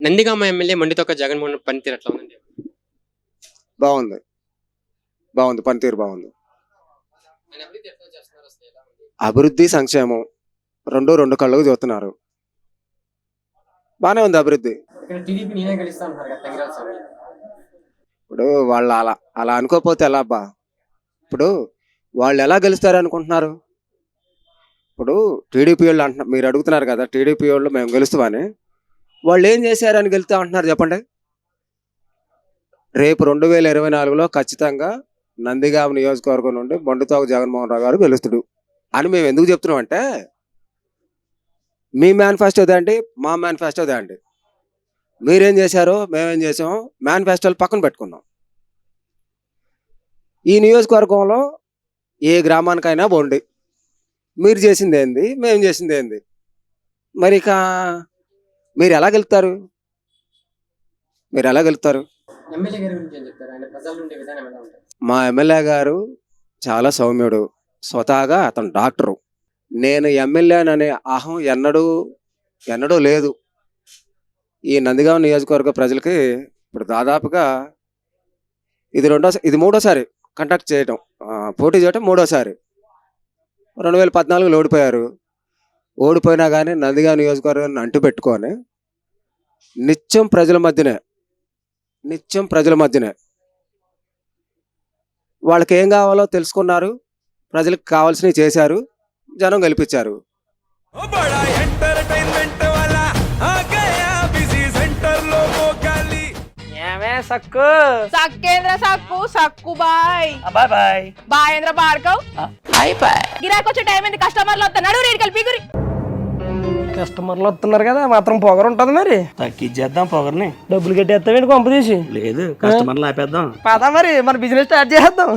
Nandigama MLA మండితోక Jaganmohan పనితీరు ఎట్లా ఉందండి? బాగుంది. బాగుంది. పనితీరు బాగుంది. ఆయన అభివృద్ధి ఎట్లా చేస్తున్నారు అసలు ఎలా ఉంది? అభివృద్ధి, సంక్షేమం రెండు కళ్ళకు చూస్తున్నారు. బానే ఉంది అభివృద్ధి. ఇక్కడ టీడీపీ నేనే గెలుస్తా అంటున్నారు కదా తంగిరాల స్వామి. ఇప్పుడు వాళ్ళు అలా అలా అనుకోకపోతే ఎలా అబ్బా? ఇప్పుడు వాళ్ళు ఎలా గెలుస్తారు అనుకుంటున్నారు? ఇప్పుడు టీడీపీ వాళ్ళు అంటున్నారు, మీరు అడుగుతున్నారు కదా టీడీపీ వాళ్ళు మేము గెలుస్తామని. వాళ్ళు ఏం చేశారని గెలుస్తా అంటున్నారు చెప్పండి. రేపు 2024లో ఖచ్చితంగా నందిగామ నియోజకవర్గం నుండి బండుతోక జగన్మోహన్ రావు గారు గెలుస్తుడు అని మేము ఎందుకు చెప్తున్నాం అంటే, మీ మేనిఫెస్టో దాండి, మా మేనిఫెస్టో దాండి. మీరేం చేశారో మేమేం చేసామో మేనిఫెస్టోలు పక్కన పెట్టుకుందాం. ఈ నియోజకవర్గంలో ఏ గ్రామానికైనా పోండి, మీరు చేసింది ఏంది, మేము చేసింది ఏంది, మరి ఇక మీరు ఎలా గెలుస్తారు? మీరు ఎలా గెలుస్తారు? ఎమ్మెల్యే గారి గురించి ఏం చెప్తారు? ఆయన ప్రజల నుండి విధానం ఎలా ఉంటుంది? మా ఎమ్మెల్యే గారు చాలా సౌమ్యుడు. స్వతహాగా అతను డాక్టరు. నేను ఎమ్మెల్యేననే అహం ఎన్నడూ లేదు. ఈ నందిగామ నియోజకవర్గ ప్రజలకి ఇప్పుడు దాదాపుగా ఇది మూడోసారి కండక్ట్ చేయటం, పోటీ చేయటం మూడోసారి. 2014లో ఓడిపోయారు. ఓడిపోయినా కానీ నందిగామ నియోజకవర్గాన్ని అంటు పెట్టుకొని నిత్యం ప్రజల మధ్యనే వాళ్ళకి ఏం కావాలో తెలుసుకున్నారు, ప్రజలకు కావాల్సినవి చేశారు, జనం గెలిపించారు. సక్కు సక్కేంద్ర సక్కు సక్కు బాయ్ బాయ్ బాయ్ బాయేంద్ర బార్కవ్ బాయ్ బాయ్. గిరాకొచ్చే టైం ఏంది? కస్టమర్లు వస్తున్నాడు రేడికి పిగురి. కస్టమర్లు వస్తున్నారు కదా, మాత్రం పొగరు ఉంటది మరి. తగ్గించేద్దాం పొగర్ని. డబ్బులు కట్టేస్తావేంటి కొంప తీసి? లేదు, కస్టమర్లు ఆపేద్దాం. పదా మరి మన బిజినెస్ స్టార్ట్ చేద్దాం.